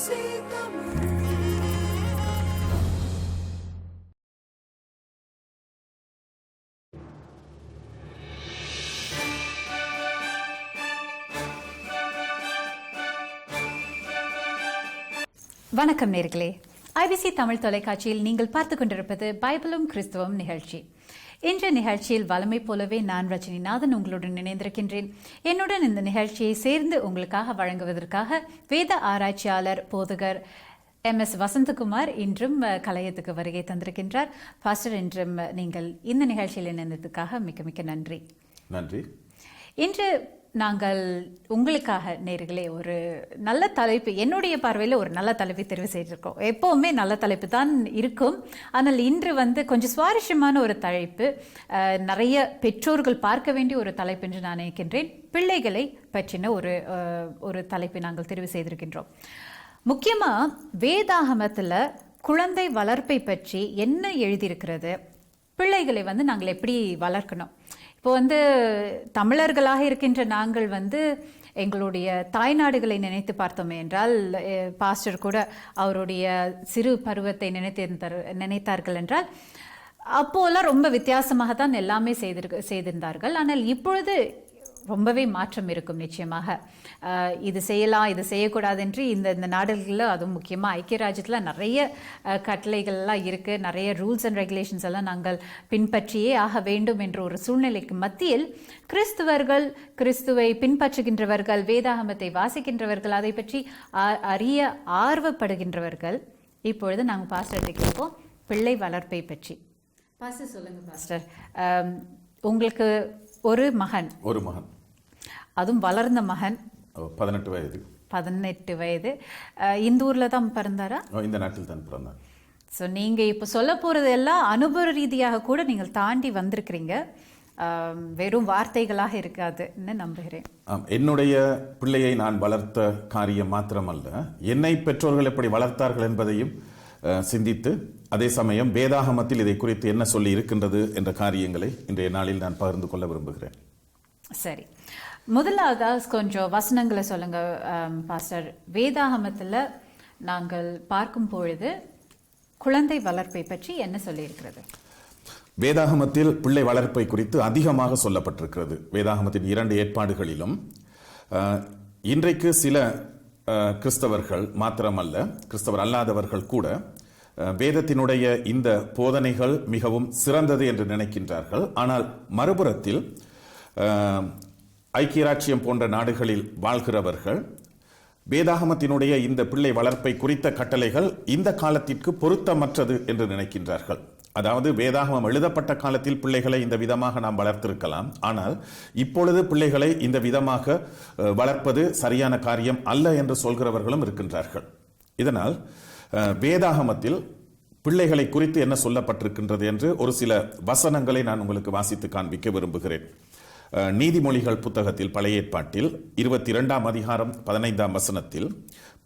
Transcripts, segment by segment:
வணக்கம் நேர்களே, ஐபிசி தமிழ் தொலைக்காட்சியில் நீங்கள் பார்த்து கொண்டிருப்பது பைபிளும் கிறிஸ்துவம் நிகழ்ச்சி. இன்றைய நிகழ்ச்சியில் வளமை போலவே நான் ரஜினிநாதன் உங்களுடன் இணைந்திருக்கின்றேன். என்னுடன் இந்த நிகழ்ச்சியை சேர்ந்து உங்களுக்காக வழங்குவதற்காக வேத ஆராய்ச்சியாளர் போதகர் MS வசந்தகுமார் இன்றும் கலையத்துக்கு வருகை தந்திருக்கின்றார். பாஸ்டர், இன்றும் நீங்கள் இந்த நிகழ்ச்சியில் இணைந்ததுக்காக மிக்க மிக்க நன்றி. நன்றி. இன்று நாங்கள் உங்களுக்காக நேர்களே ஒரு நல்ல தலைப்பு, என்னுடைய பார்வையில் ஒரு நல்ல தலைப்பை தெரிவு செய்திருக்கோம். எப்போவுமே நல்ல தலைப்பு தான் இருக்கும், ஆனால் இன்று கொஞ்சம் சுவாரஸ்யமான ஒரு தலைப்பு, நிறைய பெற்றோர்கள் பார்க்க வேண்டிய ஒரு தலைப்பு என்று நான் நினைக்கின்றேன். பிள்ளைகளை பற்றின ஒரு தலைப்பை நாங்கள் தெரிவு செய்திருக்கின்றோம். முக்கியமாக வேதாகமத்தில் குழந்தை வளர்ப்பை பற்றி என்ன எழுதியிருக்கிறது, பிள்ளைகளை நாங்கள் எப்படி வளர்க்கணும். இப்போ தமிழர்களாக இருக்கின்ற நாங்கள் எங்களுடைய தாய்நாடுகளை நினைத்து பார்த்தோமே என்றால், பாஸ்டர் கூட அவருடைய சிறு பருவத்தை நினைத்தார்கள் என்றால், அப்போலாம் ரொம்ப வித்தியாசமாக தான் எல்லாமே செய்திருந்தார்கள். ஆனால் இப்பொழுது ரொம்பவே மாற்றம் இருக்கும் நிச்சயமாக. இது செய்யலாம், இது செய்யக்கூடாது என்று இந்த நாடுகளில், அதுவும் முக்கியமாக ஐக்கிய ராஜ்யத்தில் நிறைய கட்டளைகள்லாம் இருக்குது. நிறைய ரூல்ஸ் அண்ட் ரெகுலேஷன்ஸ் எல்லாம் நாங்கள் பின்பற்றியே ஆக வேண்டும் என்ற ஒரு சூழ்நிலைக்கு மத்தியில் கிறிஸ்துவர்கள், கிறிஸ்துவை பின்பற்றுகின்றவர்கள், வேதாகமத்தை வாசிக்கின்றவர்கள், அதை பற்றி அறிய ஆர்வப்படுகின்றவர்கள் இப்பொழுது நாங்கள் பாஸ்டர்கிட்ட கேட்போம் பிள்ளை வளர்ப்பை பற்றி. பாஸ்டர் சொல்லுங்க பாஸ்டர், உங்களுக்கு ஒரு மகன், அதுவும் வளர்ந்த மகன், 18 வயது. இந்த ஊரில் தான் பிறந்தாரா? இந்த நாட்டில் தான் பிறந்தார். ஸோ நீங்கள் இப்போ சொல்ல போகிறது எல்லாம் அனுபவ ரீதியாக கூட நீங்கள் தாண்டி வந்திருக்கிறீங்க, வெறும் வார்த்தைகளாக இருக்காதுன்னு நம்புகிறேன். என்னுடைய பிள்ளையை நான் வளர்த்த காரியம் மாத்திரமல்ல, என்னை பெற்றோர்கள் எப்படி வளர்த்தார்கள் என்பதையும் சிந்தித்து, அதே சமயம் வேதாகமத்தில் இதை குறித்து என்ன சொல்லி இருக்கின்றது என்ற காரியங்களை இன்றைய நாளில் நான் பகிர்ந்து கொள்ள விரும்புகிறேன். சரி, முதலாவது கொஞ்சம் வசனங்களை சொல்லுங்க பாஸ்டர். வேதாகமத்தில் நாங்கள் பார்க்கும் பொழுது குழந்தை வளர்ப்பை பற்றி என்ன சொல்லி இருக்கிறது? வேதாகமத்தில் பிள்ளை வளர்ப்பை குறித்து அதிகமாக சொல்லப்பட்டிருக்கிறது. வேதாகமத்தின் 2 ஏற்பாடுகளிலும் இன்றைக்கு சில கிறிஸ்தவர்கள் மாத்திரமல்ல, கிறிஸ்தவர் அல்லாதவர்கள் கூட வேதத்தினுடைய இந்த போதனைகள் மிகவும் சிறந்தது என்று நினைக்கின்றார்கள். ஆனால் மறுபுறத்தில் ஐக்கிய ராச்சியம் போன்ற நாடுகளில் வாழ்கிறவர்கள் வேதாகமத்தினுடைய இந்த பிள்ளை வளர்ப்பை குறித்த கட்டளைகள் இந்த காலத்திற்கு பொருத்தமற்றது என்று நினைக்கின்றார்கள். அதாவது வேதாகமம் எழுதப்பட்ட காலத்தில் பிள்ளைகளை இந்த விதமாக நாம் வளர்த்திருக்கலாம், ஆனால் இப்பொழுது பிள்ளைகளை இந்த விதமாக வளர்ப்பது சரியான காரியம் அல்ல என்று சொல்கிறவர்களும் இருக்கின்றார்கள். இதனால் வேதாகமத்தில் பிள்ளைகளை குறித்து என்ன சொல்லப்பட்டிருக்கின்றது என்று ஒரு சில வசனங்களை நான் உங்களுக்கு வாசித்து காண்பிக்க விரும்புகிறேன். நீதிமொழிகள் புத்தகத்தில் பழைய ஏற்பாட்டில் 22ஆம் அதிகாரம் 15ஆம் வசனத்தில்,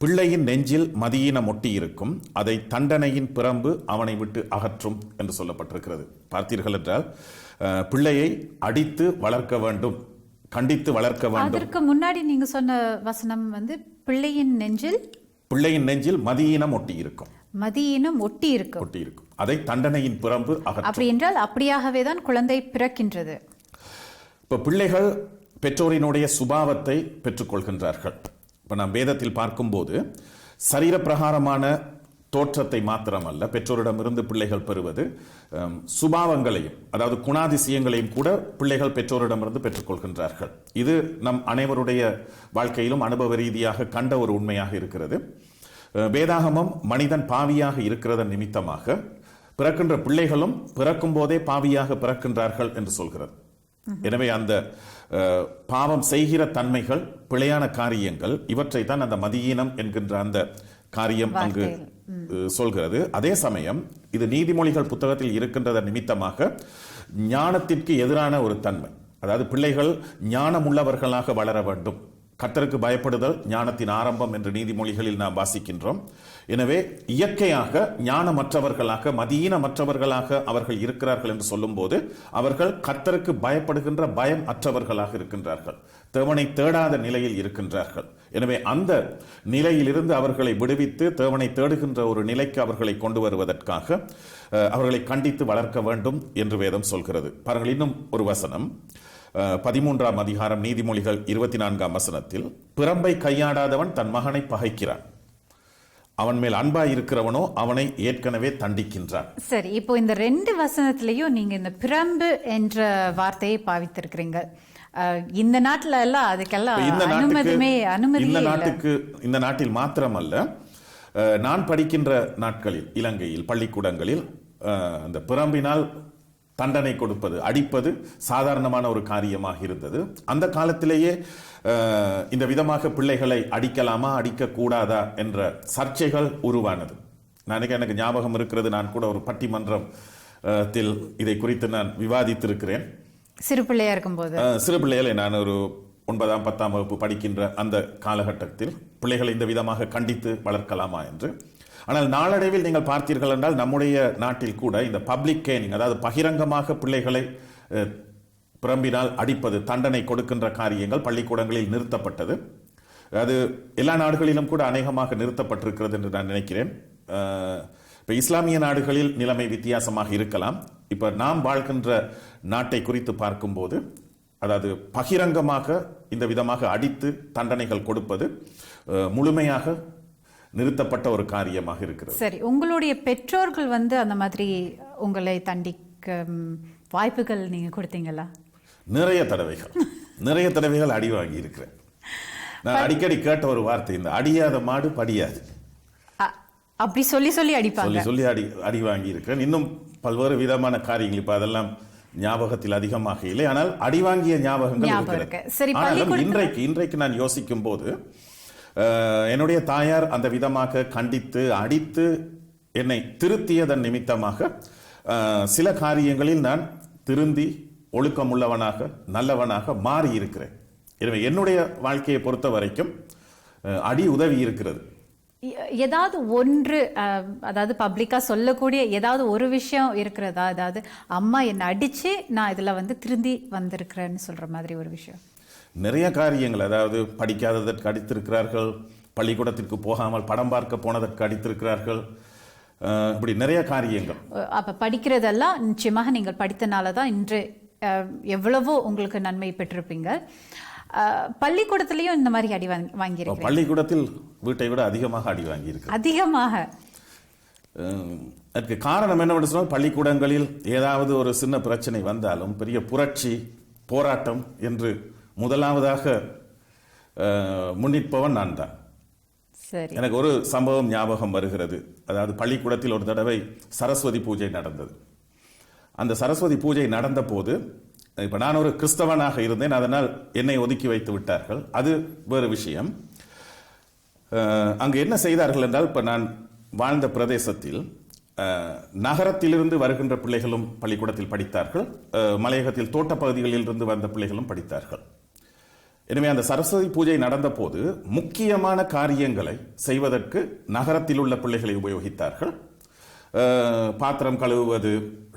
பிள்ளையின் நெஞ்சில் மதியினம் ஒட்டி இருக்கும், அதை தண்டனையின் பிரம்பு அவனை விட்டு அகற்றும் என்று சொல்லப்பட்டிருக்கிறது. பார்த்தீர்கள் என்றால் பிள்ளையை அடித்து வளர்க்க வேண்டும், கண்டித்து வளர்க்க வேண்டும். அதற்கு முன்னாடி நீங்க சொன்ன வசனம் பிள்ளையின் நெஞ்சில் மதியினம் ஒட்டி இருக்கும், மதியினம் ஒட்டி இருக்கும், அதை தண்டனையின் பிரம்பு அகற்றும். அப்படி என்றால் அப்படியாகவே தான் குழந்தை பிறக்கின்றது. இப்போ பிள்ளைகள் பெற்றோரினுடைய சுபாவத்தை பெற்றுக்கொள்கின்றார்கள். இப்போ நாம் வேதத்தில் பார்க்கும்போது சரீர பிரகாரமான தோற்றத்தை மாத்திரமல்ல பெற்றோரிடமிருந்து பிள்ளைகள் பெறுவது, சுபாவங்களையும் அதாவது குணாதிசயங்களையும் கூட பிள்ளைகள் பெற்றோரிடமிருந்து பெற்றுக்கொள்கின்றார்கள். இது நம் அனைவருடைய வாழ்க்கையிலும் அனுபவ ரீதியாக கண்ட ஒரு உண்மையாக இருக்கிறது. வேதாகமம் மனிதன் பாவியாக இருக்கிறதன் நிமித்தமாக பிறக்கின்ற பிள்ளைகளும் பிறக்கும் போதே பாவியாக பிறக்கின்றார்கள் என்று சொல்கிறது. எனவே அந்த பாவம் செய்கிற தன்மைகள், பிழையான காரியங்கள், இவற்றை தான் அந்த மதியீனம் என்கின்ற அந்த காரியம் அங்கு சொல்கிறது. அதே சமயம் இது நீதிமொழிகள் புத்தகத்தில் இருக்கின்றதன் நிமித்தமாக ஞானத்திற்கு எதிரான ஒரு தன்மை, அதாவது பிள்ளைகள் ஞானமுள்ளவர்களாக வளர வேண்டும். கர்த்தருக்கு பயப்படுதல் ஞானத்தின் ஆரம்பம் என்று நீதிமொழிகளில் நாம் வாசிக்கின்றோம். எனவே இயற்கையாக ஞானமற்றவர்களாக, மதியீனமற்றவர்களாக அவர்கள் இருக்கிறார்கள் என்று சொல்லும் போது அவர்கள் கர்த்தருக்கு பயப்படுகின்ற பயம் அற்றவர்களாக இருக்கின்றார்கள், தேவனை தேடாத நிலையில் இருக்கின்றார்கள். எனவே அந்த நிலையிலிருந்து அவர்களை விடுவித்து தேவனை தேடுகின்ற ஒரு நிலைக்கு அவர்களை கொண்டு வருவதற்காக அவர்களை கண்டித்து வளர்க்க வேண்டும் என்று வேதம் சொல்கிறது. பாருங்கள், இன்னும் ஒரு வசனம் 13ஆம் அதிகாரம் நீதிமொழிகள் 24ஆம் வசனத்தில், பிறம்பை கையாடாதவன் தன் மகனை பகைக்கிறான், அவன் மேல் அன்பாய் இருக்கிறவனோ அவனை ஏற்கனவே தண்டிக்கின்றான். சரி, இப்போ இந்த 2 வசனத்திலையும் நீங்க இந்த பிரம்பு என்ற வார்த்தையை பாவித்திருக்கிறீங்க. இந்த நாட்டுல எல்லாம் அதுக்கெல்லாம் இந்த நாட்டில் மாத்திரமல்ல, நான் படிக்கின்ற நாட்களில் இலங்கையில் பள்ளிக்கூடங்களில் அந்த பிரம்பினால் தண்டனை கொடுப்பது, அடிப்பது சாதாரணமான ஒரு காரியமாக இருந்தது. அந்த காலத்திலேயே இந்த விதமாக பிள்ளைகளை அடிக்கலாமா அடிக்க கூடாதா என்ற சர்ச்சைகள் உருவானது. எனக்கு ஞாபகம் இருக்கிறது, நான் கூட ஒரு பட்டிமன்றத்தில் இதை குறித்து நான் விவாதித்திருக்கிறேன். சிறு பிள்ளையா இருக்கும்போது, சிறு பிள்ளைகளை நான் ஒரு 9ஆம் 10ஆம் வகுப்பு படிக்கின்ற அந்த காலகட்டத்தில் பிள்ளைகளை இந்த விதமாக கண்டித்து வளர்க்கலாமா என்று. ஆனால் நாளடைவில் நீங்கள் பார்த்தீர்கள் என்றால் நம்முடைய நாட்டில் கூட இந்த பப்ளிக் கேனிங், அதாவது பகிரங்கமாக பிள்ளைகளை பிரம்பினால் அடிப்பது, தண்டனை கொடுக்கின்ற காரியங்கள் பள்ளிக்கூடங்களில் நிறுத்தப்பட்டது. அது எல்லா நாடுகளிலும் கூட அநேகமாக நிறுத்தப்பட்டிருக்கிறது என்று நான் நினைக்கிறேன். இப்போ இஸ்லாமிய நாடுகளில் நிலைமை வித்தியாசமாக இருக்கலாம். இப்போ நாம் வாழ்கின்ற நாட்டை குறித்து பார்க்கும்போது, அதாவது பகிரங்கமாக இந்த விதமாக அடித்து தண்டனைகள் கொடுப்பது முழுமையாக நிறுத்தப்பட்ட ஒரு காரியமாக இருக்கிறது. சரி, உங்களுடைய பெற்றோர்கள் அந்த மாதிரி உங்களை தண்டிக்க வாய்ப்புகள் நீங்க கொடுத்தீங்களா? நிறைய தடவைகள் அடி வாங்கி இருக்கிறேன். நான் அடிக்கடி கேட்ட ஒரு வார்த்தை, இந்த அடியாத மாடு படியாது. அப்படி சொல்லி அடிப்பாங்க, சொல்லி அடி வாங்கி இருக்கிறேன். இன்னும் பல்வேறு விதமான காரியங்கள் இப்ப அதெல்லாம் ஞாபகத்தில் அதிகமாக இல்லை, ஆனால் அடி வாங்கிய ஞாபகங்கள் இருக்கிறது. இன்றைக்கு நான் யோசிக்கும் போது என்னுடைய தாயார் அந்த விதமாக கண்டித்து அடித்து என்னை திருத்தியதன் நிமித்தமாக சில காரியங்களில் நான் திருந்தி ஒழுக்கமுள்ளவனாக நல்லவனாக மாறி இருக்கிறேன். எனவே என்னுடைய வாழ்க்கையை பொறுத்த வரைக்கும் அடி உதவி இருக்கிறது. ஏதாவது ஒன்று, அதாவது பப்ளிக்கா சொல்லக்கூடிய ஏதாவது ஒரு விஷயம் இருக்கிறதா? அதாவது அம்மா என்னை அடிச்சு நான் இதுல திருந்தி வந்திருக்கிறேன்னு சொல்ற மாதிரி ஒரு விஷயம்? நிறைய காரியங்கள், அதாவது படிக்காததற்கு அடித்திருக்கிறார்கள், பள்ளிக்கூடத்திற்கு போகாமல் படம் பார்க்க போனதற்கு அடித்திருக்கிறார்கள், இப்படி நிறைய காரியங்கள். அப்ப படிக்கிறதெல்லாம் நிச்சயமாக நீங்கள் படித்தனாலதான் இன்று எவ்வளவோ உங்களுக்கு நன்மை பெற்றிருப்பீங்க. பள்ளிக்கூடத்திலையும் இந்த மாதிரி அடி வாங்கியிருக்கீங்க? பள்ளிக்கூடத்தில் வீட்டை விட அதிகமாக அடி வாங்கியிருக்கு. அதிகமாக? அதுக்கு காரணம் என்னவென்று சொன்னால், பள்ளிக்கூடங்களில் ஏதாவது ஒரு சின்ன பிரச்சனை வந்தாலும் பெரிய புரட்சி போராட்டம் என்று முதலாவதாக முன்னிற்பவன் நான் தான். எனக்கு ஒரு சம்பவம் ஞாபகம் வருகிறது. அதாவது பள்ளிக்கூடத்தில் ஒரு தடவை சரஸ்வதி பூஜை நடந்தது. அந்த சரஸ்வதி பூஜை நடந்த போது, இப்ப நான் ஒரு கிறிஸ்தவனாக இருந்தேன், அதனால் என்னை ஒதுக்கி வைத்து விட்டார்கள். அது வேறு விஷயம். அங்கு என்ன செய்தார்கள் என்றால், இப்ப நான் வாழ்ந்த பிரதேசத்தில் நகரத்திலிருந்து வருகின்ற பிள்ளைகளும் பள்ளிக்கூடத்தில் படித்தார்கள், மலையகத்தில் தோட்ட பகுதிகளில் இருந்து வந்த பிள்ளைகளும் படித்தார்கள். எனவே அந்த சரஸ்வதி பூஜை நடந்த போது முக்கியமான காரியங்களை செய்வதற்கு நகரத்தில் உள்ள பிள்ளைகளை உபயோகித்தார்கள். பாத்திரம் கழுவுவது,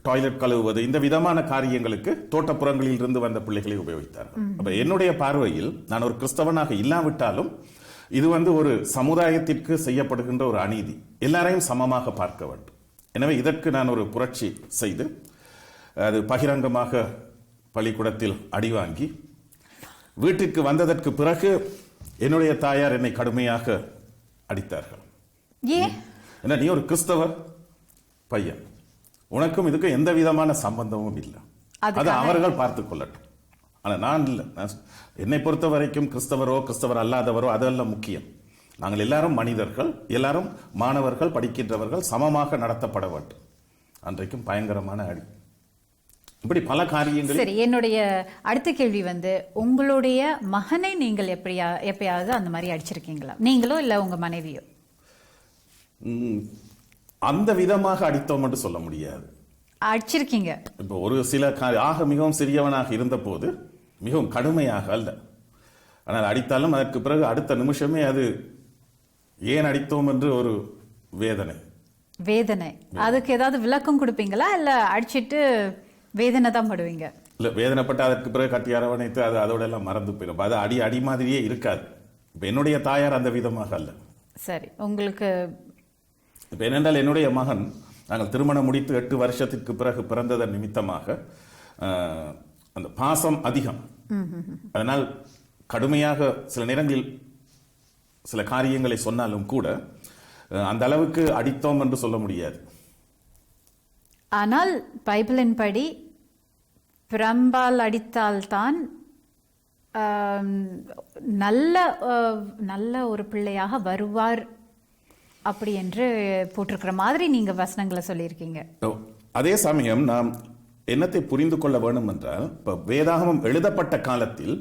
டாய்லெட் கழுவுவது, இந்த விதமான காரியங்களுக்கு தோட்டப்புறங்களில் இருந்து வந்த பிள்ளைகளை உபயோகித்தார்கள். அப்ப என்னுடைய பார்வையில், நான் ஒரு கிறிஸ்தவனாக இல்லாவிட்டாலும் இது ஒரு சமுதாயத்திற்கு செய்யப்படுகின்ற ஒரு அநீதி. எல்லாரையும் சமமாக பார்க்க வேண்டும். எனவே இதற்கு நான் ஒரு புரட்சி செய்து அது பகிரங்கமாக பள்ளிக்கூடத்தில் அடி வாங்கி வீட்டிற்கு வந்ததற்கு பிறகு என்னுடைய தாயார் என்னை கடுமையாக அடித்தார்கள். என்ன, நீ ஒரு கிறிஸ்தவர் பையன், உனக்கும் இதுக்கு எந்த விதமான சம்பந்தமும் இல்லை, அது அவர்கள் பார்த்துக் கொள்ளட்டும். ஆனா நான் இல்லை. என்னை பொறுத்த வரைக்கும் கிறிஸ்தவரோ கிறிஸ்தவர் அல்லாதவரோ அதெல்லாம் முக்கியம். நாங்கள் எல்லாரும் மனிதர்கள், எல்லாரும் மாணவர்கள், படிக்கின்றவர்கள், சமமாக நடத்தப்பட வேண்டும். அன்றைக்கும் பயங்கரமான அடி, இப்படி பல காரியங்கள். சரி, என்னுடைய அடுத்த கேள்வி உங்களுடைய மகனை நீங்கள் எப்பயாவது அந்த மாதிரி அடிச்சிருக்கீங்களா? நீங்களோ இல்ல உங்க மனைவியோ? அந்த விதமாக அடித்தோம் என்று சொல்ல முடியாது. அடிச்சிருக்கீங்க. இப்போ ஒரு சில மிகவும் சிறியவனாக இருந்த போது மிகவும் கடுமையாக அல்ல, ஆனால் அடித்தாலும் அதற்கு பிறகு அடுத்த நிமிஷமே அது ஏன் அடித்தோம் என்று ஒரு வேதனை. அதுக்கு ஏதாவது விளக்கம் கொடுப்பீங்களா, இல்ல அடிச்சிட்டு வேதனை தான் படுவீங்க? இல்ல, வேதனைப்பட்டு அதற்கு பிறகு கட்டி அரவணைத்து அது அதோட எல்லாம் மறந்து போயிடும். அது அடி மாதிரியே இருக்காது. இப்ப என்னுடைய தாயார் அந்த விதமாக அல்ல. சரி, உங்களுக்கு இப்ப என்னென்றால் என்னுடைய மகன் நாங்கள் திருமணம் முடித்து 8 வருஷத்திற்கு பிறகு பிறந்ததன் நிமித்தமாக அந்த பாசம் அதிகம். அதனால் கடுமையாக சில நேரங்களில் சில காரியங்களை சொன்னாலும் கூட அந்த அளவுக்கு அடித்தோம் என்று சொல்ல முடியாது. ஆனால் பைபிளின் படி பிரம்பால் அடித்தால்தான் நல்ல ஒரு பிள்ளையாக வருவார் அப்படி என்று போட்டிருக்கிற மாதிரி நீங்க வசனங்களை சொல்லியிருக்கீங்க. அதே சமயம் நாம் என்னத்தை புரிந்து கொள்ள வேண்டும் என்றால், இப்ப வேதாகமம் எழுதப்பட்ட காலத்தில்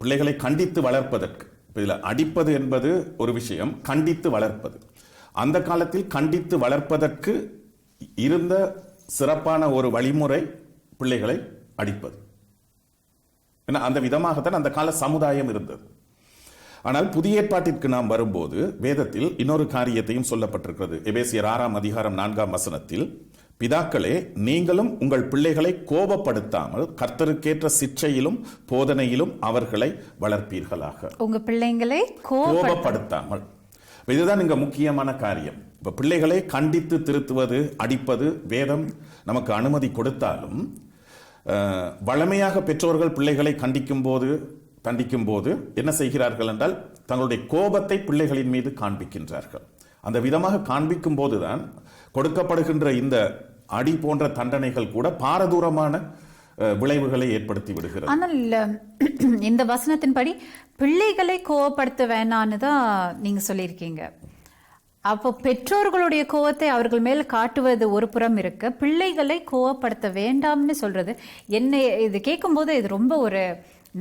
பிள்ளைகளை கண்டித்து வளர்ப்பதற்கு, இதுல அடிப்பது என்பது ஒரு விஷயம், கண்டித்து வளர்ப்பது, அந்த காலத்தில் கண்டித்து வளர்ப்பதற்கு இருந்த சிறப்பான ஒரு வழிமுறை பிள்ளைகளை அடிப்பது. அந்த விதமாகத்தான் அந்த கால சமுதாயம் இருந்தது. ஆனால் புதிய ஏற்பாட்டிற்கு நாம் வரும்போது வேதத்தில் இன்னொரு காரியத்தையும் சொல்லப்பட்டிருக்கிறது. எபேசியர் 6ஆம் அதிகாரம் 4ஆம் வசனத்தில், பிதாக்களே நீங்களும் உங்கள் பிள்ளைகளை கோபப்படுத்தாமல் கர்த்தருக்கேற்ற சிற்சையிலும் போதனையிலும் அவர்களை வளர்ப்பீர்களாக. உங்க பிள்ளைங்களை கோபப்படுத்தாமல், இதுதான் இங்க முக்கியமான காரியம். இப்ப பிள்ளைகளை கண்டித்து திருத்துவது, அடிப்பது வேதம் நமக்கு அனுமதி கொடுத்தாலும், வளமையாக பெற்றோர்கள் பிள்ளைகளை கண்டிக்கும் போது என்ன செய்கிறார்கள் என்றால் தங்களுடைய கோபத்தை பிள்ளைகளின் மீது காண்பிக்கின்றார்கள். அந்த விதமாக காண்பிக்கும் போதுதான் கொடுக்கப்படுகின்ற இந்த அடி போன்ற தண்டனைகள் கூட பாரதூரமான விளைவுகளை ஏற்படுத்தி விடுகிறது. ஆனால் இந்த வசனத்தின்படி பிள்ளைகளை கோபப்படுத்த வேணான்னு தான் நீங்க சொல்லியிருக்கீங்க. அப்போ பெற்றோர்களுடைய கோவத்தை அவர்கள் மேல் காட்டுவது ஒரு புறம் இருக்க, பிள்ளைகளை கோவப்படுத்த வேண்டாம்னு சொல்றது என்ன? இது கேட்கும்போது இது ரொம்ப ஒரு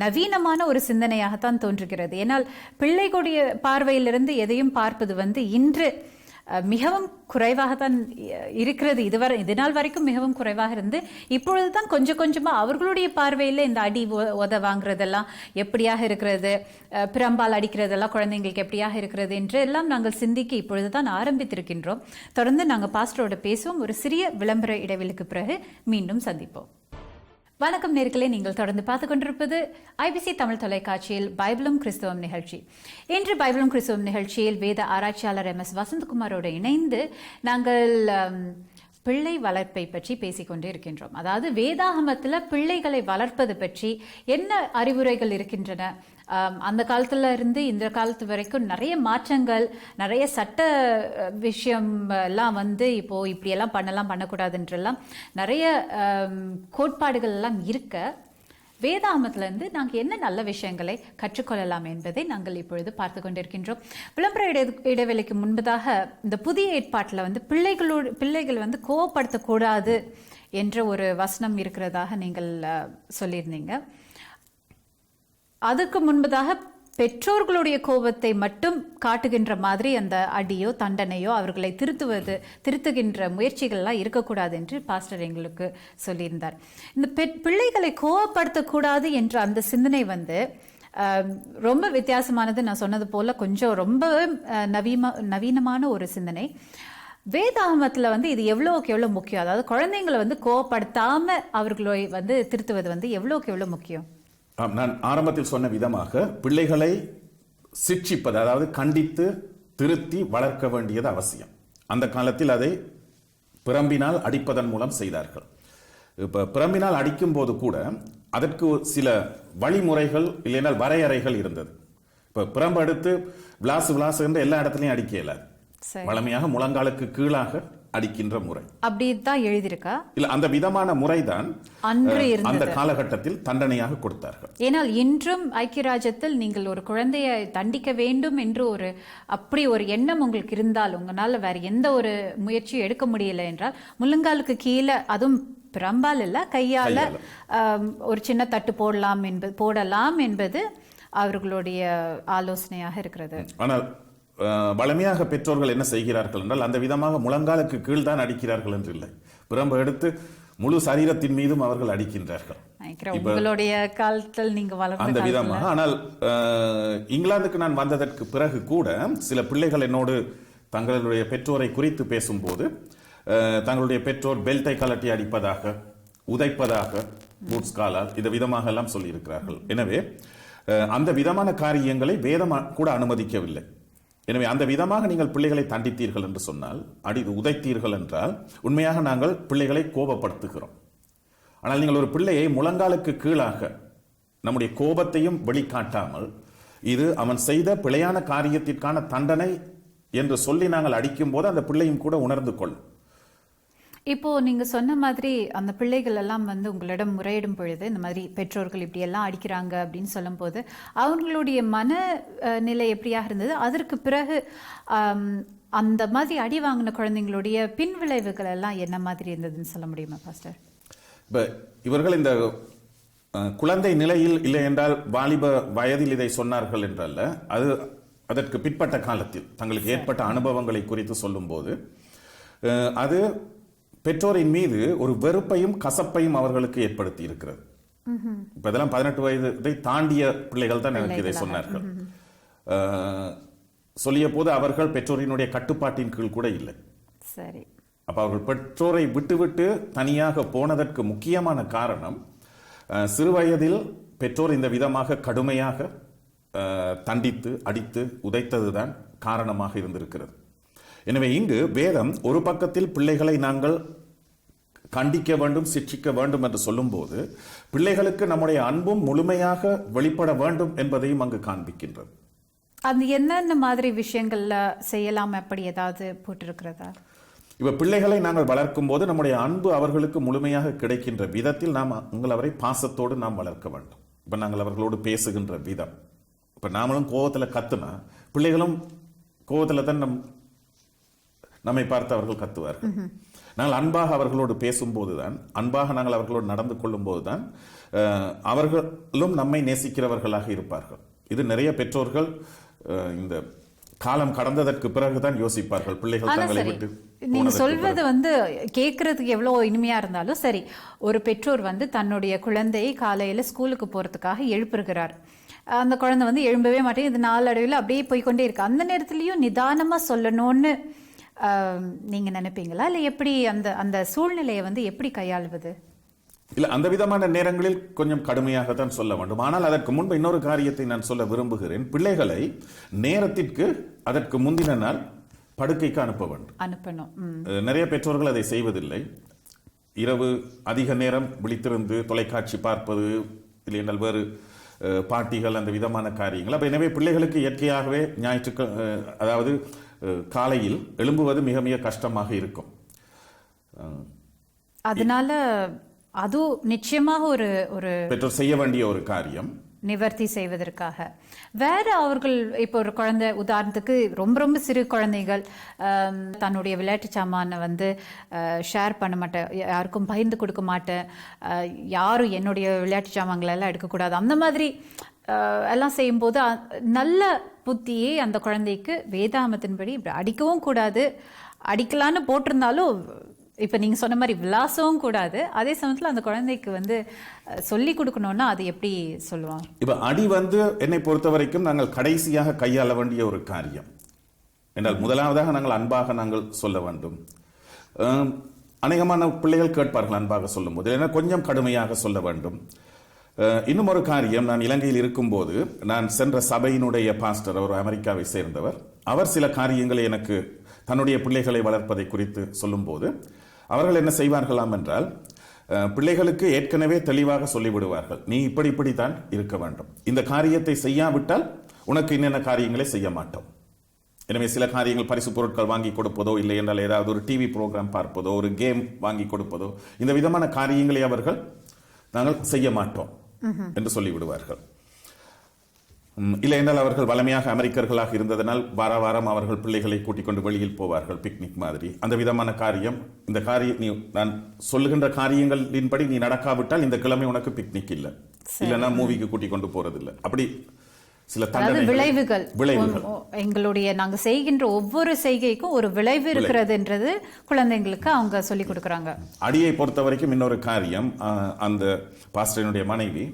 நவீனமான ஒரு சிந்தனையாகத்தான் தோன்றுகிறது. ஏன்னால் பிள்ளைகளுடைய பார்வையிலிருந்து எதையும் பார்ப்பது இன்று மிகவும் குறைவாகத்தான் இருக்கிறது. இது நாள் வரைக்கும் மிகவும் குறைவாக இருந்து இப்பொழுதுதான் கொஞ்சம் கொஞ்சமா அவர்களுடைய பார்வையில் இந்த அடி உத வாங்குறதெல்லாம் எப்படியாக இருக்கிறது, பிரம்பால் அடிக்கிறதெல்லாம் குழந்தைங்களுக்கு எப்படியாக இருக்கிறது என்று எல்லாம் நாங்கள் சிந்திக்க இப்பொழுதுதான் ஆரம்பித்திருக்கின்றோம். தொடர்ந்து நாங்கள் பாஸ்டரோட பேசுவோம். ஒரு சிறிய விளம்பர இடைவெளிக்கு பிறகு மீண்டும் சந்திப்போம். வணக்கம் நேர்களே, நீங்கள் தொடர்ந்து பார்த்துக் கொண்டிருப்பது ஐபிசி தமிழ் தொலைக்காட்சியில் பைபிளும் கிறிஸ்தவம் நிகழ்ச்சி. இன்று பைபிளும் கிறிஸ்தவம் நிகழ்ச்சியில் வேத ஆராய்ச்சியாளர் MS வசந்தகுமாரோடு இணைந்து நாங்கள் பிள்ளை வளர்ப்பை பற்றி பேசிக்கொண்டே இருக்கின்றோம். அதாவது வேதாகமத்தில் பிள்ளைகளை வளர்ப்பது பற்றி என்ன அறிவுரைகள் இருக்கின்றன, அந்த காலத்துல இருந்து இந்த காலத்து வரைக்கும் நிறைய மாற்றங்கள், நிறைய சட்ட விஷயம் எல்லாம் இப்போ இப்படியெல்லாம் பண்ணக்கூடாதுன்றெல்லாம் நிறைய கோட்பாடுகள் எல்லாம் இருக்க, வேதாகமத்திலிருந்து நாங்கள் என்ன நல்ல விஷயங்களை கற்றுக்கொள்ளலாம் என்பதை நாங்கள் இப்பொழுது பார்த்து கொண்டிருக்கின்றோம். விளம்பர இடைவெளிக்கு முன்பதாக இந்த புதிய ஏற்பாட்டில் பிள்ளைகள் கோவப்படுத்தக்கூடாது என்ற ஒரு வசனம் இருக்கிறதாக நீங்கள் சொல்லியிருந்தீங்க. அதுக்கு முன்பதாக பெற்றோர்களுடைய கோபத்தை மட்டும் காட்டுகின்ற மாதிரி அந்த அடியோ தண்டனையோ அவர்களை திருத்துகின்ற முயற்சிகள்லாம் இருக்கக்கூடாது என்று பாஸ்டர் எங்களுக்கு சொல்லியிருந்தார். இந்த பிள்ளைகளை கோபப்படுத்தக்கூடாது என்ற அந்த சிந்தனை ரொம்ப வித்தியாசமானது. நான் சொன்னது போல கொஞ்சம் ரொம்ப நவீனமான ஒரு சிந்தனை. வேதாகமத்தில் இது எவ்வளோக்கு எவ்வளோ முக்கியம்? அதாவது குழந்தைங்களை கோபப்படுத்தாம அவர்களை திருத்துவது எவ்வளோக்கு எவ்வளோ முக்கியம்? நான் ஆரம்பத்தில் சொன்ன விதமாக பிள்ளைகளை சிக்ஷிப்பது, அதாவது கண்டித்து திருத்தி வளர்க்க வேண்டியது அவசியம். அந்த காலத்தில் அதை பிரம்பினால் அடிப்பதன் மூலம் செய்தார்கள். இப்ப பிரம்பினால் அடிக்கும் போது கூட அதற்கு சில வழிமுறைகள் இல்லைனால் வரையறைகள் இருந்தது. இப்ப பிரம்பு எடுத்து விளாசு என்று எல்லா இடத்துலையும் அடிக்க இயலாது. வளமையாக முழங்காலுக்கு கீழாக அடிக்கின்ற முறை அப்படிதான் எழுதியிருக்கா இல்ல, அந்த விதமான முறைதான் அந்த காலகட்டத்தில் தண்டனையாக கொடுத்தார்கள். ஏனால் இன்றும் ஐக்கிய ராஜ்யத்தில் நீங்கள் ஒரு குழந்தையை தண்டிக்க வேண்டும் என்று அப்படி ஒரு எண்ணம் உங்களுக்கு இருந்தால், உங்களால வேற எந்த ஒரு முயற்சியும் எடுக்க முடியல என்றால், முழங்காலுக்கு கீழே, அதுவும் பிரம்பால் இல்ல கையால ஒரு சின்ன தட்டு போடலாம் என்பது அவர்களுடைய ஆலோசனையாக இருக்கிறது. ஆனால் வளமையாக பெற்றோர்கள் என்ன செய்கிறார்கள் என்றால், அந்த விதமாக முழங்காலுக்கு கீழ் தான் அடிக்கிறார்கள் என்று இல்லை, பிரம்பு எடுத்து முழு சரீரத்தின் மீதும் அவர்கள் அடிக்கின்றார்கள். உங்களுடைய காலத்தில் நீங்க அந்த விதமாக. ஆனால் இங்கிலாந்துக்கு நான் வந்ததற்கு பிறகு கூட சில பிள்ளைகள் என்னோடு தங்களுடைய பெற்றோரை குறித்து பேசும்போது தங்களுடைய பெற்றோர் பெல்ட்டை கலட்டி அடிப்பதாக, உதைப்பதாக, பூட்ஸ் காலால் இந்த விதமாக எல்லாம் சொல்லியிருக்கிறார்கள். எனவே அந்த விதமான காரியங்களை வேதம் கூட அனுமதிக்கவில்லை. எனவே அந்த விதமாக நீங்கள் பிள்ளைகளை தண்டித்தீர்கள் என்று சொன்னால், உதைத்தீர்கள் என்றால் உண்மையாக நாங்கள் பிள்ளைகளை கோபப்படுத்துகிறோம். ஆனால் நீங்கள் ஒரு பிள்ளையை முழங்காலுக்கு கீழாக நம்முடைய கோபத்தையும் வெளிக்காட்டாமல், இது அவன் செய்த பிழையான காரியத்திற்கான தண்டனை என்று சொல்லி நாங்கள் அடிக்கும் போது அந்த பிள்ளையும் கூட உணர்ந்து கொள்ளும். இப்போ நீங்க சொன்ன மாதிரி அந்த பிள்ளைகள் எல்லாம் வந்து உங்களிடம் முறையிடும் பொழுது இந்த மாதிரி பெற்றோர்கள் இப்படி எல்லாம் அடிக்கிறாங்க அப்படின்னு சொல்லும் போது அவங்களுடைய மன நிலை எப்படியாக இருந்தது? அதற்கு பிறகு அந்த மாதிரி அடி வாங்கின குழந்தைங்களுடைய பின் விளைவுகள் எல்லாம் என்ன மாதிரி இருந்ததுன்னு சொல்ல முடியுமா பாஸ்டர்? இப்ப இவர்கள் இந்த குழந்தை நிலையில் இல்லை என்றால் வாலிப வயதில் இதை சொன்னார்கள் என்றல்ல, அதற்கு பிற்பட்ட காலத்தில் தங்களுக்கு ஏற்பட்ட அனுபவங்களை குறித்து சொல்லும் போது அது பெற்றோரின் மீது ஒரு வெறுப்பையும் கசப்பையும் அவர்களுக்கு ஏற்படுத்தி இருக்கிறது. இப்ப இதெல்லாம் 18 வயதை தாண்டிய பிள்ளைகள் தான் எனக்கு இதை சொன்னார்கள். சொல்லிய போது அவர்கள் பெற்றோரினுடைய கட்டுப்பாட்டின் கீழ் கூட இல்லை. சரி. அப்ப அவர்கள் பெற்றோரை விட்டுவிட்டு தனியாக போனதற்கு முக்கியமான காரணம், சிறு வயதில் பெற்றோர் இந்த விதமாக கடுமையாக தண்டித்து அடித்து உதைத்ததுதான் காரணமாக இருந்திருக்கிறது. எனவே இங்கு வேதம் ஒரு பக்கத்தில் பிள்ளைகளை நாங்கள் கண்டிக்க வேண்டும், சிக்ஷிக்க வேண்டும் என்று சொல்லும் போது பிள்ளைகளுக்கு நம்முடைய அன்பும் முழுமையாக வெளிப்பட வேண்டும் என்பதையும் அங்கு காண்பிக்கின்றது. அது என்னென்ன மாதிரி விஷயங்கள்ல செய்யலாம், அப்படி ஏதாவது போட்டிருக்கிறதா? இப்ப பிள்ளைகளை நாங்கள் வளர்க்கும் போது நம்முடைய அன்பு அவர்களுக்கு முழுமையாக கிடைக்கின்ற விதத்தில் நாம் அவரை பாசத்தோடு நாம் வளர்க்க வேண்டும். இப்ப நாங்கள் அவர்களோடு பேசுகின்ற விதம், இப்ப நாமளும் கோபத்துல கத்துனா பிள்ளைகளும் கோபத்துல தான் நம்மை பார்த்து அவர்கள் கத்துவார்கள். நாங்கள் அன்பாக அவர்களோடு பேசும்போதுதான், அன்பாக நாங்கள் அவர்களோடு நடந்து கொள்ளும் போதுதான் அவர்களும் நம்மை நேசிக்கிறவர்களாக இருப்பார்கள். இது நிறைய பெற்றோர்கள் இந்த காலம் கடந்ததற்கு பிறகுதான் யோசிப்பார்கள், பிள்ளைகள் தங்களை விட்டு. நீங்க சொல்வது வந்து கேட்கறதுக்கு எவ்வளவு இனிமையா இருந்தாலும் சரி, ஒரு பெற்றோர் வந்து தன்னுடைய குழந்தையை காலையில ஸ்கூலுக்கு போறதுக்காக எழுப்புகிறார். அந்த குழந்தை வந்து எழும்பவே மாட்டேங்குது, இது நாளடைவில் அப்படியே போய்கொண்டே இருக்கு. அந்த நேரத்திலயும் நிதானமா சொல்லணும்னு நீங்க நினைப்பீங்களா, இல்ல எப்படி அந்த அந்த சூழ்நிலையை வந்து எப்படி கையாளுவது? இல்ல, அந்த விதமான நேரங்களில் கொஞ்சம் கடுமையாகத்தான் சொல்ல வேண்டும். ஆனால் அதற்கு முன்பு இன்னொரு காரியத்தை நான் சொல்ல விரும்புகிறேன். பிள்ளைகளை நேரத்திற்கு அதற்கு முந்தின நாள் படுக்கைக்கு அனுப்பணும். நிறைய பெற்றோர்கள் அதை செய்வதில்லை. இரவு அதிக நேரம் விழித்திருந்து தொலைக்காட்சி பார்ப்பது, இல்லை என்றால் வேறு பாட்டிகள், அந்த விதமான காரியங்கள். அப்ப எனவே பிள்ளைகளுக்கு இயற்கையாகவே அதாவது காலையில் எழும்புவது மிக மிக கஷ்டமாக இருக்கும். அதனால அது நிச்சயமாக ஒரு ஒரு பெற்றோர் செய்ய வேண்டிய ஒரு காரியம், நிவர்த்தி செய்வதற்காக. வேற அவர்கள் இப்போ ஒரு குழந்தை, உதாரணத்துக்கு ரொம்ப ரொம்ப சிறு குழந்தைகள் தன்னுடைய விளையாட்டு சாமானை வந்து ஷேர் பண்ண மாட்டேன், யாருக்கும் பகிர்ந்து கொடுக்க மாட்டேன், யாரும் என்னுடைய விளையாட்டு சாமான்களை எல்லாம் எடுக்கக்கூடாது, அந்த மாதிரி எல்லாம் செய்யும்போது நல்ல புத்தியே அந்த குழந்தைக்கு வேதாமத்தின்படி அடிக்கவும் கூடாது, அடிக்கலான்னு போட்டிருந்தாலும் இப்போ நீங்கள் சொன்ன மாதிரி விளாசவும் கூடாது, அதே சமயத்தில் அந்த குழந்தைக்கு வந்து சொல்லி கொடுக்கணும்னா அது எப்படி சொல்லுவாங்க? இப்போ அடி வந்து என்னை பொறுத்த வரைக்கும் நாங்கள் கடைசியாக கையாள வேண்டிய ஒரு காரியம் என்றால், முதலாவதாக நாங்கள் அன்பாக நாங்கள் சொல்ல வேண்டும். அநேகமான பிள்ளைகள் கேட்பார்கள் அன்பாக சொல்லும் போது, ஏன்னா கொஞ்சம் கடுமையாக சொல்ல வேண்டும். இன்னும் ஒரு காரியம், நான் இலங்கையில் இருக்கும்போது நான் சென்ற சபையினுடைய பாஸ்டர், அவர் அமெரிக்காவை சேர்ந்தவர், அவர் சில காரியங்களை எனக்கு தன்னுடைய பிள்ளைகளை வளர்ப்பதை குறித்து சொல்லும்போது அவர்கள் என்ன செய்வார்களாம் என்றால், பிள்ளைகளுக்கு ஏற்கனவே தெளிவாக சொல்லிவிடுவார்கள், நீ இப்படித்தான் இருக்க வேண்டும், இந்த காரியத்தை செய்யாவிட்டால் உனக்கு என்னென்ன காரியங்களை செய்ய மாட்டோம். எனவே சில காரியங்கள், பரிசு பொருட்கள் வாங்கி கொடுப்பதோ, இல்லை என்றால் ஏதாவது ஒரு டிவி ப்ரோக்ராம் பார்ப்பதோ, ஒரு கேம் வாங்கி கொடுப்பதோ, இந்த விதமான காரியங்களை அவர்கள் நாங்கள் செய்ய மாட்டோம் என்று சொல்லிவிடுவார்கள். இல்லை என்றால் அவர்கள் வளமையாக அமெரிக்கர்களாக இருந்ததனால் வார வாரம் அவர்கள் பிள்ளைகளை கூட்டிக் கொண்டு வெளியில் போவார்கள், பிக்னிக் மாதிரி. அந்த விதமான காரியம், இந்த காரியம் நீ நான் சொல்லுகின்ற காரியங்களின்படி நீ நடக்காவிட்டால் இந்த கிழமை உனக்கு பிக்னிக் இல்லை, இல்லைன்னா மூவிக்கு கூட்டிக் கொண்டு போறதில்லை. அப்படி சில விளைவுகள் எங்களுடைய நாங்க செய்கின்ற ஒவ்வொரு செய்கைக்கும் ஒரு விளைவு இருக்கிறதுன்றது குழந்தைங்களுக்கு அவங்க சொல்லி கொடுக்கறாங்க. அடியை பொறுத்த வரைக்கும் இன்னொரு காரியம், அந்த பாஸ்டரினுடைய மனைவி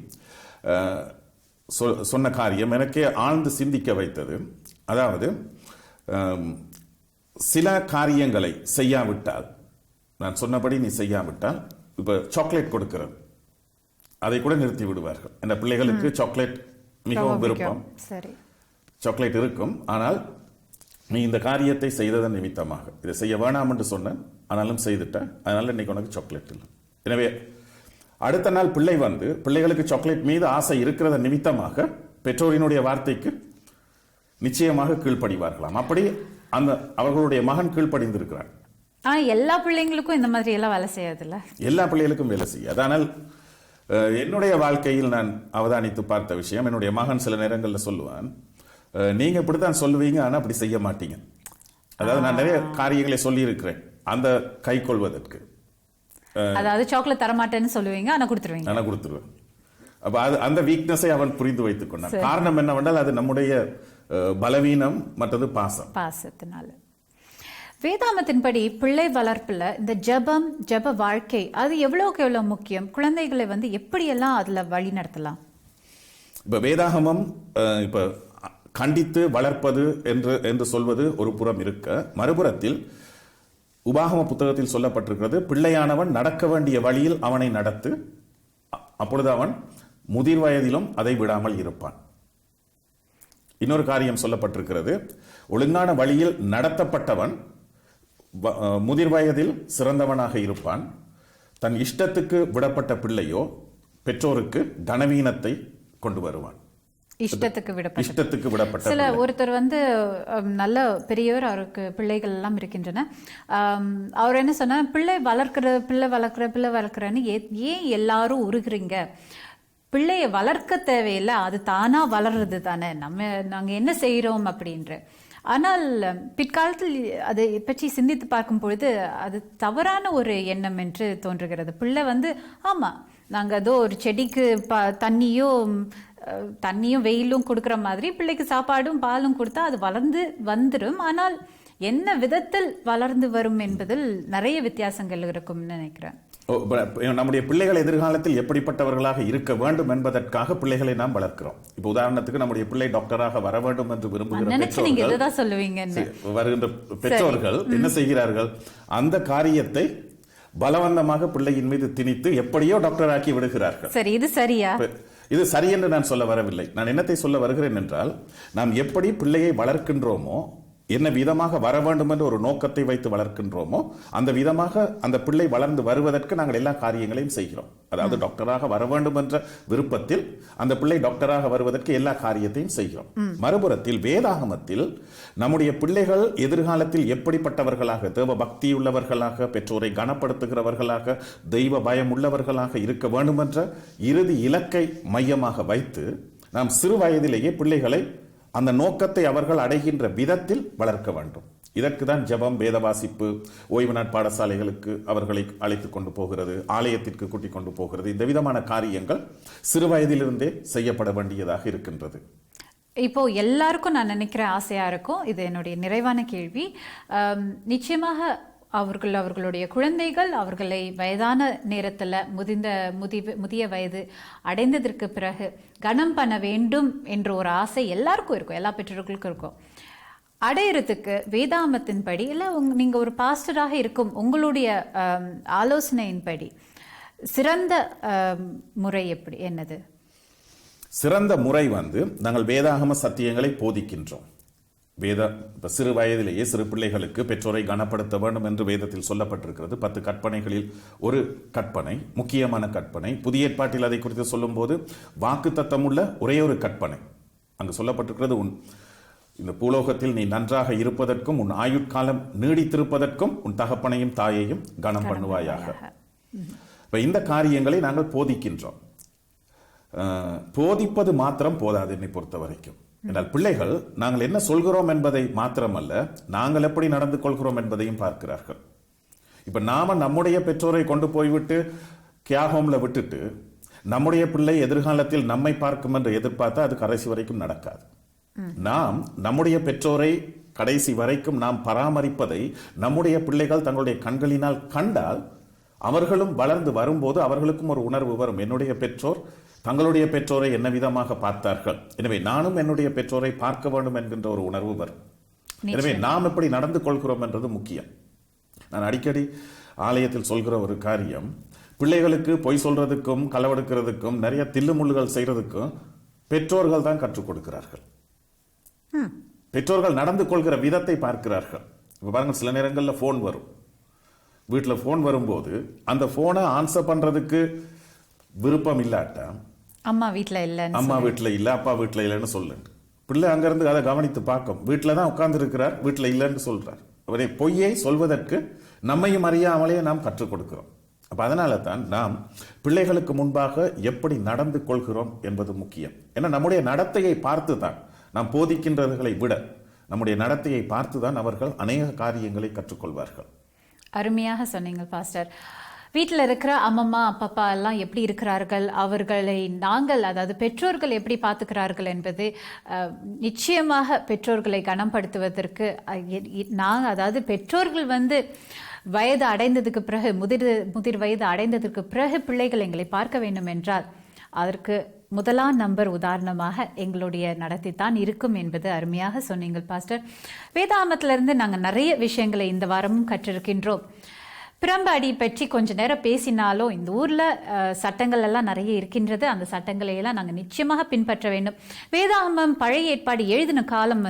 சொன்ன காரியம் எனக்கே ஆழ்ந்து சிந்திக்க வைத்தது. அதாவது சில காரியங்களை செய்யாவிட்டால், நான் சொன்னபடி நீ செய்யாவிட்டால், இப்ப சாக்லேட் கொடுக்கிறது, அதை கூட நிறுத்தி விடுவார்கள். இந்த பிள்ளைகளுக்கு சாக்லேட் மிகவும் விருப்பம். சரி, சாக்லேட் இருக்கும். ஆனால் நீ இந்த காரியத்தை செய்ததன் நிமித்தமாக இதை செய்ய வேணாம் என்று சொன்னேன், ஆனாலும் செய்துட்டேன், அதனால இன்னைக்கு உனக்கு சாக்லேட் இல்லை. எனவே அடுத்த நாள் பிள்ளைகளுக்கு சாக்லேட் மீது ஆசை இருக்கிறத நிமித்தமாக பெற்றோரினுடைய வார்த்தைக்கு நிச்சயமாக கீழ்ப்படிவார்களாம். அப்படி அந்த அவர்களுடைய மகன் கீழ்ப்படிந்திருக்கிறார். எல்லா பிள்ளைங்களுக்கும் இந்த மாதிரி எல்லாம் வேலை செய்யாதுல்ல, எல்லா பிள்ளைகளுக்கும் வேலை செய்யாது. ஆனால் என்னுடைய வாழ்க்கையில் நான் அவதானித்து பார்த்த விஷயம், என்னுடைய மகன் சில நேரங்களில் சொல்லுவான், நீங்க இப்படித்தான் சொல்லுவீங்க ஆனா அப்படி செய்ய மாட்டீங்க. அதாவது நான் நிறைய காரியங்களை சொல்லி இருக்கிறேன் அந்த கை கொள்வதற்கு. அதாவது சாக்லேட் தரமாட்டேன்னு சொல்லுவீங்க ஆனா கொடுத்துருவீங்க. ஆனா கொடுத்துருவேன். அப்ப அந்த வீக்னஸை அவன் புரிந்து வைத்துக் கொண்டான். காரணம் என்னவென்றால் அது நம்முடைய பலவீனம், மற்றது பாசத்தினால. வேதாமத்தின்படி பிள்ளை வளர்ப்புல இந்த ஜெப வாழ்க்கை அது எவ்வளவுக்கு எவ்வளவு முக்கியம்? குழந்தைகளை எப்படியெல்லாம் அதுல வழி நடத்தலாம்? இப்ப வேதாகமம் இப்ப கண்டித்து வளர்ப்பது என்று சொல்வது ஒரு புறம் இருக்க, மறுபுறத்தில் உபாகம புத்தகத்தில் சொல்லப்பட்டிருக்கிறது, பிள்ளையானவன் நடக்க வேண்டிய வழியில் அவனை நடத்து, அப்பொழுது அவன் முதிர் வயதிலும் அதை விடாமல் இருப்பான். இன்னொரு காரியம் சொல்லப்பட்டிருக்கிறது, ஒழுங்கான வழியில் நடத்தப்பட்டவன் முதிர் வயதில் சிறந்தவனாக இருப்பான். தன் இஷ்டத்துக்கு விடப்பட்ட பிள்ளையோ பெற்றோருக்கு கனவீனத்தை கொண்டு வருவான். இஷ்டத்துக்கு விடப்பட்ட சில ஒருத்தர் நல்ல பெரியவர், அவருக்கு பிள்ளைகள் எல்லாம் இருக்கின்றன. அவர் என்ன சொன்னா, பிள்ளை வளர்க்கிறேன்னு ஏன் எல்லாரும் உருகுறீங்க? பிள்ளைய வளர்க்க தேவையில்லை, அது தானா வளர்றது தானே, நாங்க என்ன செய்யறோம் அப்படின்ற. ஆனால் பிற்காலத்தில் அதை பற்றி சிந்தித்து பார்க்கும் பொழுது அது தவறான ஒரு எண்ணம் என்று தோன்றுகிறது. பிள்ளை ஆமா, நாங்க ஏதோ ஒரு செடிக்கு தண்ணியும் வெயிலும் கொடுக்குற மாதிரி பிள்ளைக்கு சாப்பாடும் பாலும் கொடுத்தா அது வளர்ந்து வந்துடும். ஆனால் என்ன விதத்தில் வளர்ந்து வரும் என்பதில் நிறைய வித்தியாசங்கள் இருக்கும்னு நினைக்கிறேன். நம்முடைய பிள்ளைகள் எதிர்காலத்தில் எப்படிப்பட்டவர்களாக இருக்க வேண்டும் என்பதற்காக பிள்ளைகளை நாம் வளர்க்கிறோம். இப்ப உதாரணத்துக்கு நம்முடைய பிள்ளை டாக்டராக வர வேண்டும் என்று விரும்புகிற வருகின்ற பெற்றோர்கள் என்ன செய்கிறார்கள்? அந்த காரியத்தை பலவந்தமாக பிள்ளையின் மீது திணித்து எப்படியோ டாக்டர் ஆக்கி விடுகிறார்கள். சரி, இது சரியா? இது சரி என்று நான் சொல்ல வரவில்லை. நான் என்னத்தை சொல்ல வருகிறேன் என்றால், நாம் எப்படி பிள்ளையை வளர்க்கின்றோமோ, என்ன விதமாக வர வேண்டும் என்று ஒரு நோக்கத்தை வைத்து வளர்க்கின்றோமோ, அந்த விதமாக அந்த பிள்ளை வளர்ந்து வருவதற்கு நாங்கள் எல்லா காரியங்களையும் செய்கிறோம். அதாவது டாக்டராக வர வேண்டும் என்ற விருப்பத்தில் அந்த பிள்ளை டாக்டராக வருவதற்கு எல்லா காரியத்தையும் செய்கிறோம். மறுபுறத்தில் வேதாகமத்தில் நம்முடைய பிள்ளைகள் எதிர்காலத்தில் எப்படிப்பட்டவர்களாக, தேவ பக்தியுள்ளவர்களாக, பெற்றோரை கனப்படுத்துகிறவர்களாக, தெய்வ பயம் உள்ளவர்களாக இருக்க வேண்டும் என்ற இறுதி இலக்கை மையமாக வைத்து நாம் சிறு வயதிலேயே பிள்ளைகளை அந்த நோக்கத்தை அவர்கள் அடைகின்ற விதத்தில் வளர்க்க வேண்டும். இதற்கு தான் ஜெபம், வேத வாசிப்பு, ஓய்வு நாட் பாடசாலைகளுக்கு அவர்களை அழைத்துக் கொண்டு போகிறது, ஆலயத்திற்கு கூட்டிக் கொண்டு போகிறது. இந்த விதமான காரியங்கள் சிறு வயதிலிருந்தே செய்யப்பட வேண்டியதாக இருக்கின்றது. இப்போ எல்லாருக்கும் நான் நினைக்கிற ஆசையா இருக்கும், இது என்னுடைய நிறைவான கேள்வி. நிச்சயமாக அவர்களுடைய குழந்தைகள் அவர்களை வயதான நேரத்தில் முதிய வயது அடைந்ததற்கு பிறகு கனம் பண்ண வேண்டும் என்ற ஒரு ஆசை எல்லாருக்கும் இருக்கும், எல்லா பெற்றோர்களுக்கும் இருக்கும். அடையிறதுக்கு வேதாமத்தின்படி இல்லை, நீங்க ஒரு பாஸ்டராக இருக்கும் உங்களுடைய ஆலோசனையின்படி சிறந்த முறை என்னது? சிறந்த முறை நாங்கள் வேதாகம சத்தியங்களை போதிக்கின்றோம். சிறு வயதிலேயே சிறு பிள்ளைகளுக்கு பெற்றோரை கனப்படுத்த வேண்டும் என்று வேதத்தில் சொல்லப்பட்டிருக்கிறது. 10 கற்பனைகளில் ஒரு கற்பனை, முக்கியமான கற்பனை. புதிய ஏற்பாட்டில் அதை குறித்து சொல்லும் போது வாக்குத்தத்தமுள்ள ஒரே ஒரு கற்பனை அங்கு சொல்லப்பட்டிருக்கிறது, இந்த பூலோகத்தில் நீ நன்றாக இருப்பதற்கும் உன் ஆயுட்காலம் நீடித்திருப்பதற்கும் உன் தகப்பனையும் தாயையும் கனம் பண்ணுவாயாக. இந்த காரியங்களை நாங்கள் போதிக்கின்றோம். போதிப்பது மாத்திரம் போதாது என்னை பொறுத்த வரைக்கும். என்றால் பிள்ளைகள் நாங்கள் என்ன சொல்கிறோம் என்பதை மாத்திரமல்ல, நாங்கள் எப்படி நடந்து கொள்கிறோம் என்பதையும் பார்க்கிறார்கள். இப்ப நாம நம்முடைய பெற்றோரை கொண்டு போய்விட்டு கியாகோம்ல விட்டுட்டு நம்முடைய பிள்ளை எதிர்காலத்தில் நம்மை பார்க்கும் என்று எதிர்பார்த்தா அது கடைசி வரைக்கும் நடக்காது. நாம் நம்முடைய பெற்றோரை கடைசி வரைக்கும் நாம் பராமரிப்பதை நம்முடைய பிள்ளைகள் தங்களுடைய கண்களினால் கண்டால் அவர்களும் வளர்ந்து வரும்போது அவர்களுக்கும் ஒரு உணர்வு வரும், என்னுடைய பெற்றோர் தங்களுடைய பெற்றோரை என்ன விதமாக பார்த்தார்கள், எனவே நானும் என்னுடைய பெற்றோரை பார்க்க வேண்டும் என்கின்ற ஒரு உணர்வு வரும். எனவே நாம் எப்படி நடந்து கொள்கிறோம் என்றது முக்கியம். நான் அடிக்கடி ஆலயத்தில் சொல்கிற ஒரு காரியம், பிள்ளைகளுக்கு பொய் சொல்றதுக்கும் களவெடுக்கிறதுக்கும் நிறைய தில்லுமுள்ளுகள் செய்யறதுக்கும் பெற்றோர்கள் தான் கற்றுக் கொடுக்கிறார்கள். பெற்றோர்கள் நடந்து கொள்கிற விதத்தை பார்க்கிறார்கள். இப்ப பாருங்க, சில நேரங்களில் போன் வரும், வீட்டில் போன் வரும்போது அந்த போனை ஆன்சர் பண்றதுக்கு விருப்பம் இல்லாட்டா அம்மா வீட்டில் இல்லை, அம்மா வீட்டில் இல்லை, அப்பா வீட்டில் இல்லைன்னு சொல்லுங்க. பிள்ளை அங்கிருந்து அதை கவனித்து பார்க்கும். வீட்டில் தான் உட்கார்ந்து இருக்கிறார், வீட்டில் இல்லைன்னு சொல்றார். அவரை பொய்யை சொல்வதற்கு நம்மையும் அறியாமலே நாம் கற்றுக் கொடுக்கிறோம். அப்ப அதனால தான் நாம் பிள்ளைகளுக்கு முன்பாக எப்படி நடந்து கொள்கிறோம் என்பது முக்கியம். ஏன்னா நம்முடைய நடத்தையை பார்த்து தான், நாம் போதிக்கின்றவர்களை விட நம்முடைய நடத்தையை பார்த்து தான் அவர்கள் அநேக காரியங்களை கற்றுக்கொள்வார்கள். அருமையாக சொன்னீங்க பாஸ்டர். வீட்டில் இருக்கிற அம்மம்மா அப்பப்பா எல்லாம் எப்படி இருக்கிறார்கள், அவர்களை நாங்கள், அதாவது பெற்றோர்கள் எப்படி பார்த்துக்கிறார்கள் என்பது நிச்சயமாக பெற்றோர்களை கனப்படுத்துவதற்கு அதாவது பெற்றோர்கள் வயது அடைந்ததுக்கு பிறகு, முதிர் வயது அடைந்ததற்கு பிறகு பிள்ளைகள் எங்களை பார்க்க வேண்டும் என்றால் அதற்கு முதலாம் நம்பர் உதாரணமாக எங்களுடைய நடத்தி தான் இருக்கும் என்பது அருமையாக சொன்னீங்க பாஸ்டர். வேதாகமத்திலிருந்து நாங்கள் நிறைய விஷயங்களை இந்த வாரமும் கற்றிருக்கின்றோம். பிரம்படி பற்றி கொஞ்ச நேரம் பேசினாலும் இந்த ஊரில் சட்டங்கள் எல்லாம் நிறைய இருக்கின்றது. அந்த சட்டங்களை எல்லாம் நாங்கள் நிச்சயமாக பின்பற்ற வேண்டும். வேதாகமம் பழைய ஏற்பாடு எழுதின காலம்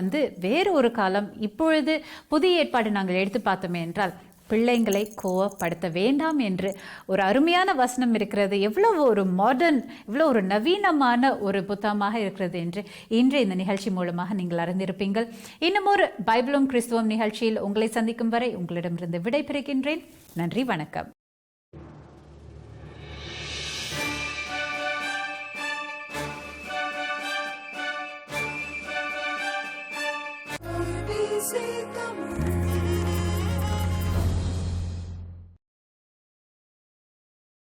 வேறு ஒரு காலம். இப்பொழுது புதிய ஏற்பாடு நாங்கள் எடுத்து பார்த்தோமே என்றால் பிள்ளைங்களை கோவப்படுத்த வேண்டாம் என்று ஒரு அருமையான வசனம் இருக்கிறது. எவ்வளவு ஒரு மாடர்ன், இவ்வளவு ஒரு நவீனமான ஒரு புத்தகமாக இருக்கிறது என்று இன்று இந்த நிகழ்ச்சி மூலமாக நீங்கள் அறிந்திருப்பீங்கள். இன்னும் ஒரு பைபிளும் கிறிஸ்துவம் நிகழ்ச்சியில் உங்களை சந்திக்கும் வரை உங்களிடமிருந்து விடை பெறுகின்றேன். நன்றி, வணக்கம்.